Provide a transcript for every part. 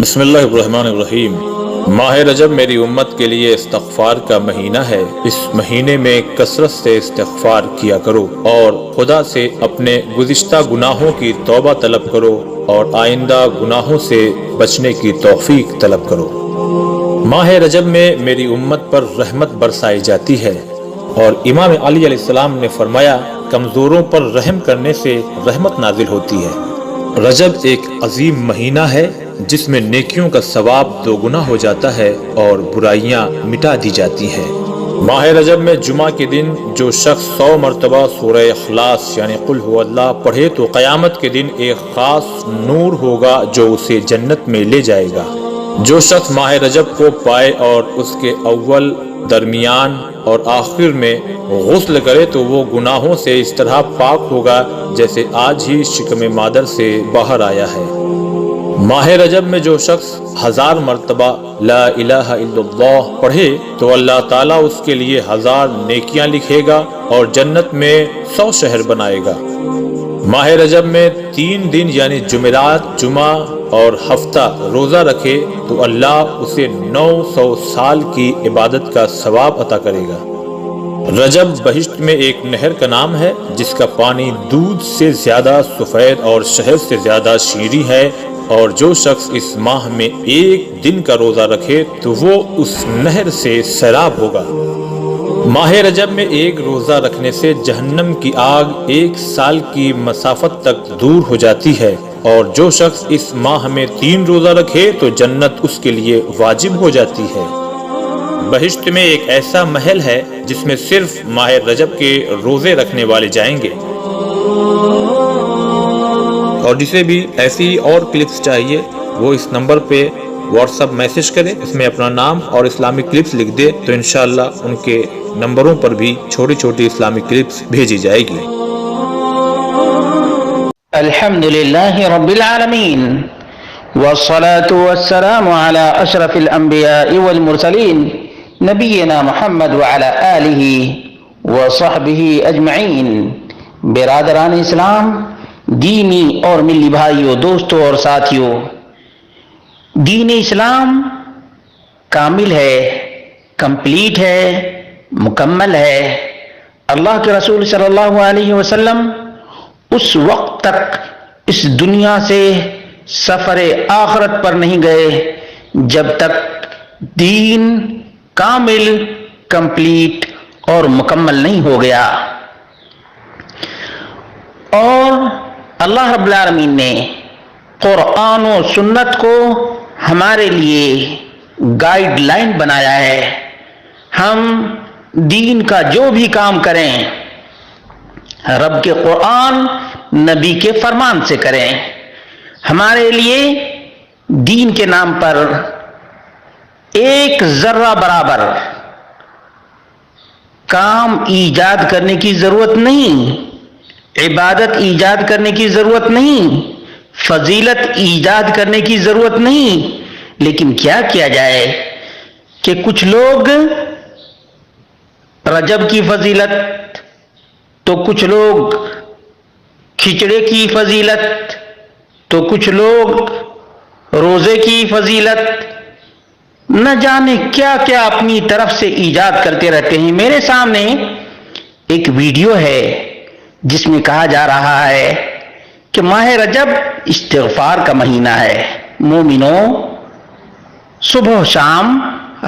بسم اللہ الرحمن الرحیم۔ ماہ رجب میری امت کے لیے استغفار کا مہینہ ہے۔ اس مہینے میں کثرت سے استغفار کیا کرو اور خدا سے اپنے گزشتہ گناہوں کی توبہ طلب کرو اور آئندہ گناہوں سے بچنے کی توفیق طلب کرو۔ ماہ رجب میں میری امت پر رحمت برسائی جاتی ہے اور امام علی علیہ السلام نے فرمایا، کمزوروں پر رحم کرنے سے رحمت نازل ہوتی ہے۔ رجب ایک عظیم مہینہ ہے جس میں نیکیوں کا ثواب دو گنا ہو جاتا ہے اور برائیاں مٹا دی جاتی ہیں۔ ماہ رجب میں جمعہ کے دن جو شخص 100 مرتبہ سورہ اخلاص یعنی قل هو اللہ پڑھے تو قیامت کے دن ایک خاص نور ہوگا جو اسے جنت میں لے جائے گا۔ جو شخص ماہ رجب کو پائے اور اس کے اول، درمیان اور آخر میں غسل کرے تو وہ گناہوں سے اس طرح پاک ہوگا جیسے آج ہی شکم مادر سے باہر آیا ہے۔ ماہ رجب میں جو شخص 1000 مرتبہ لا الہ الا اللہ پڑھے تو اللہ تعالیٰ اس کے لیے 1000 نیکیاں لکھے گا اور جنت میں 100 شہر بنائے گا۔ ماہ رجب میں 3 دن یعنی جمعرات، جمعہ اور ہفتہ روزہ رکھے تو اللہ اسے 900 سال کی عبادت کا ثواب عطا کرے گا۔ رجب بہشت میں ایک نہر کا نام ہے جس کا پانی دودھ سے زیادہ سفید اور شہد سے زیادہ شیریں ہے، اور جو شخص اس ماہ میں 1 دن کا روزہ رکھے تو وہ اس نہر سے سیراب ہوگا۔ ماہ رجب میں ایک روزہ رکھنے سے جہنم کی آگ 1 سال کی مسافت تک دور ہو جاتی ہے، اور جو شخص اس ماہ میں 3 روزہ رکھے تو جنت اس کے لیے واجب ہو جاتی ہے۔ بہشت میں ایک ایسا محل ہے جس میں صرف ماہ رجب کے روزے رکھنے والے جائیں گے۔ اور جسے بھی ایسی اور کلپس چاہیے وہ اس نمبر پہ واٹس ایپ میسج کرے، اس میں اپنا نام اور اسلامک کلپس لکھ دے تو انشاءاللہ ان کے نمبروں پر بھی چھوٹی چھوٹی اسلامک کلپس بھیجی جائے گی۔ الحمدللہ رب العالمین والصلاة والسلام على اشرف الانبیاء والمرسلین نبینا محمد وعلى آلہ وصحبہ اجمعین۔ برادران اسلام، دینی اور ملی بھائیوں، دوستوں اور ساتھیوں، دین اسلام کامل ہے، کمپلیٹ ہے، مکمل ہے۔ اللہ کے رسول صلی اللہ علیہ وسلم اس وقت تک اس دنیا سے سفر آخرت پر نہیں گئے جب تک دین کامل، کمپلیٹ اور مکمل نہیں ہو گیا۔ اور اللہ رب العالمین نے قرآن و سنت کو ہمارے لیے گائیڈ لائن بنایا ہے۔ ہم دین کا جو بھی کام کریں رب کے قرآن، نبی کے فرمان سے کریں۔ ہمارے لیے دین کے نام پر ایک ذرہ برابر کام ایجاد کرنے کی ضرورت نہیں، عبادت ایجاد کرنے کی ضرورت نہیں، فضیلت ایجاد کرنے کی ضرورت نہیں۔ لیکن کیا کیا جائے کہ کچھ لوگ رجب کی فضیلت، تو کچھ لوگ کھچڑے کی فضیلت، تو کچھ لوگ روزے کی فضیلت، نہ جانے کیا کیا اپنی طرف سے ایجاد کرتے رہتے ہیں۔ میرے سامنے ایک ویڈیو ہے جس میں کہا جا رہا ہے کہ ماہ رجب استغفار کا مہینہ ہے، مومنوں صبح و شام،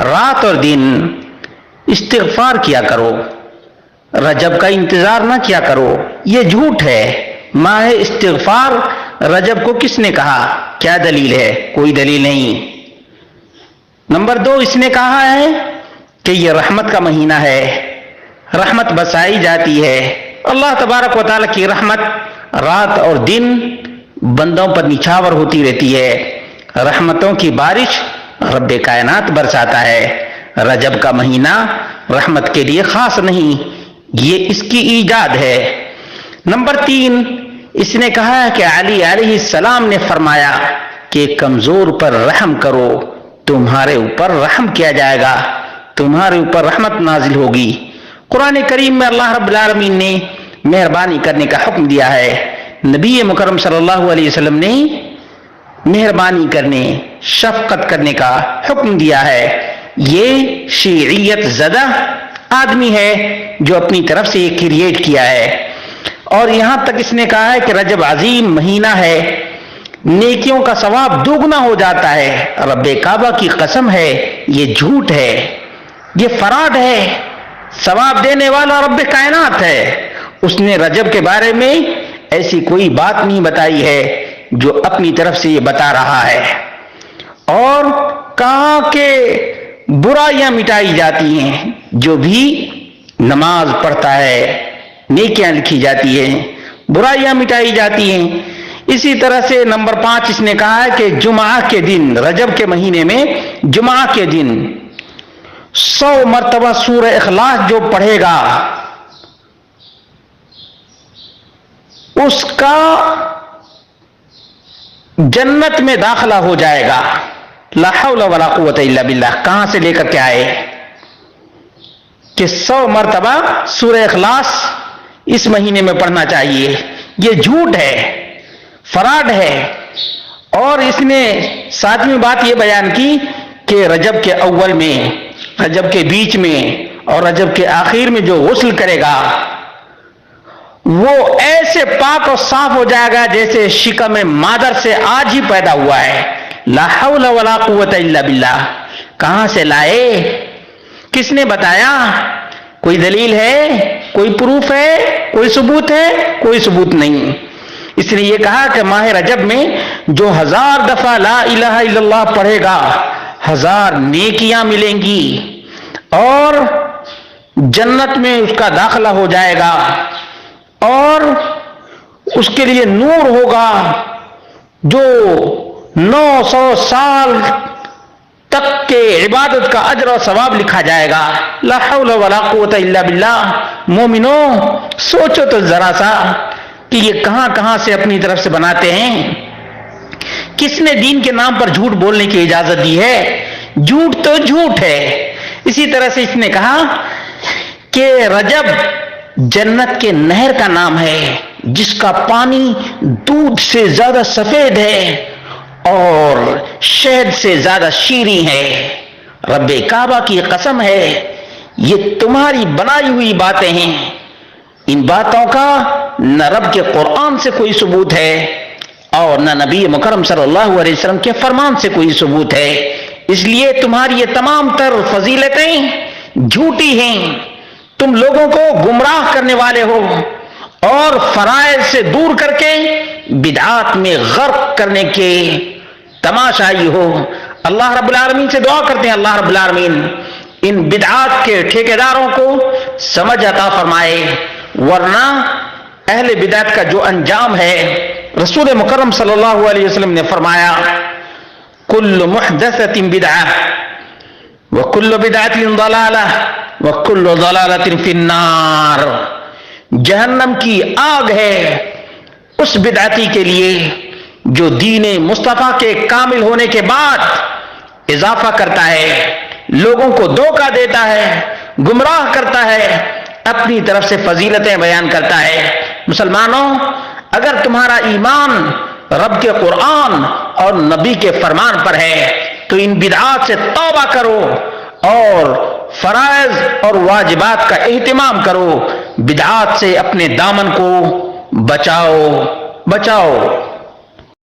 رات اور دن استغفار کیا کرو، رجب کا انتظار نہ کیا کرو۔ یہ جھوٹ ہے۔ ماہ استغفار رجب کو کس نے کہا؟ کیا دلیل ہے؟ کوئی دلیل نہیں۔ نمبر 2، اس نے کہا ہے کہ یہ رحمت کا مہینہ ہے، رحمت برسائی جاتی ہے۔ اللہ تبارک و تعالیٰ کی رحمت رات اور دن بندوں پر نچھاور ہوتی رہتی ہے۔ رحمتوں کی بارش رب کائنات برساتا ہے۔ رجب کا مہینہ رحمت کے لیے خاص نہیں، یہ اس کی ایجاد ہے۔ نمبر 3، اس نے کہا کہ علی علیہ السلام نے فرمایا کہ کمزور پر رحم کرو، تمہارے اوپر رحم کیا جائے گا، تمہارے اوپر رحمت نازل ہوگی۔ قرآن کریم میں اللہ رب العالمین نے مہربانی کرنے کا حکم دیا ہے۔ نبی مکرم صلی اللہ علیہ وسلم نے مہربانی کرنے، شفقت کرنے کا حکم دیا ہے۔ یہ شیعیت زدہ آدمی ہے جو اپنی طرف سے یہ کریٹ کیا ہے، اور یہاں تک اس نے کہا ہے کہ رجب عظیم مہینہ ہے، نیکیوں کا ثواب دوگنا ہو جاتا ہے۔ رب کعبہ کی قسم ہے یہ جھوٹ ہے، یہ فراڈ ہے، ثواب دینے والا رب کائنات ہے۔ اس نے رجب کے بارے میں ایسی کوئی بات نہیں بتائی ہے جو اپنی طرف سے یہ بتا رہا ہے، اور کہا کہ برائیاں مٹائی جاتی ہیں، جو بھی نماز پڑھتا ہے نیکیاں لکھی جاتی ہیں، برائیاں مٹائی جاتی ہیں۔ اسی طرح سے نمبر 5 اس نے کہا ہے کہ جمعہ کے دن، رجب کے مہینے میں جمعہ کے دن 100 مرتبہ سورہ اخلاص جو پڑھے گا اس کا جنت میں داخلہ ہو جائے گا۔ لا حول ولا قوت الا باللہ، کہاں سے لے کر کے آئے کہ 100 مرتبہ سورہ اخلاص اس مہینے میں پڑھنا چاہیے؟ یہ جھوٹ ہے، فراڈ ہے۔ اور اس نے 7ویں بات یہ بیان کی کہ رجب کے اول میں، رجب کے بیچ میں اور رجب کے آخر میں جو غسل کرے گا وہ ایسے پاک اور صاف ہو جائے گا جیسے شکم مادر سے آج ہی پیدا ہوا ہے۔ لا حول ولا قوت الا باللہ، کہاں سے لائے؟ کس نے بتایا؟ کوئی دلیل ہے؟ کوئی پروف ہے؟ کوئی ثبوت ہے؟ کوئی ثبوت نہیں۔ اس نے یہ کہا کہ ماہ رجب میں جو 1000 دفعہ لا الہ الا اللہ پڑھے گا 1000 نیکیاں ملیں گی اور جنت میں اس کا داخلہ ہو جائے گا، اور اس کے لیے نور ہوگا جو 900 سال تک کے عبادت کا اجر و ثواب لکھا جائے گا۔ لا حول ولا قوت الا باللہ۔ مومنوں سوچو تو ذرا سا کہ یہ کہاں کہاں سے اپنی طرف سے بناتے ہیں۔ کس نے دین کے نام پر جھوٹ بولنے کی اجازت دی ہے؟ جھوٹ تو جھوٹ ہے۔ اسی طرح سے اس نے کہا کہ رجب جنت کے نہر کا نام ہے جس کا پانی دودھ سے زیادہ سفید ہے اور شہد سے زیادہ شیریں ہے۔ رب کعبہ کی قسم ہے یہ تمہاری بنائی ہوئی باتیں ہیں، ان باتوں کا نہ رب کے قرآن سے کوئی ثبوت ہے اور نہ نبی مکرم صلی اللہ علیہ وسلم کے فرمان سے کوئی ثبوت ہے۔ اس لیے تمہاری یہ تمام تر فضیلتیں جھوٹی ہیں، تم لوگوں کو گمراہ کرنے والے ہو اور فرائض سے دور کر کے بدعات میں غرق کرنے کے تماشائی ہو۔ اللہ رب العالمین سے دعا کرتے ہیں اللہ رب العالمین ان بدعات کے ٹھیکیداروں کو سمجھ عطا فرمائے، ورنہ اہل بدعت کا جو انجام ہے رسول مکرم صلی اللہ علیہ وسلم نے فرمایا کل محدثۃ بدعہ وکل بدعۃ ضلالہ وکل ضلالۃ فی النار۔ جہنم کی آگ ہے اس بدعتی کے لیے جو دین مصطفیٰ کے کامل ہونے کے بعد اضافہ کرتا ہے، لوگوں کو دھوکہ دیتا ہے، گمراہ کرتا ہے، اپنی طرف سے فضیلتیں بیان کرتا ہے۔ مسلمانوں، اگر تمہارا ایمان رب کے قرآن اور نبی کے فرمان پر ہے تو ان بدعات سے توبہ کرو اور فرائض اور واجبات کا اہتمام کرو، بدعات سے اپنے دامن کو بچاؤ۔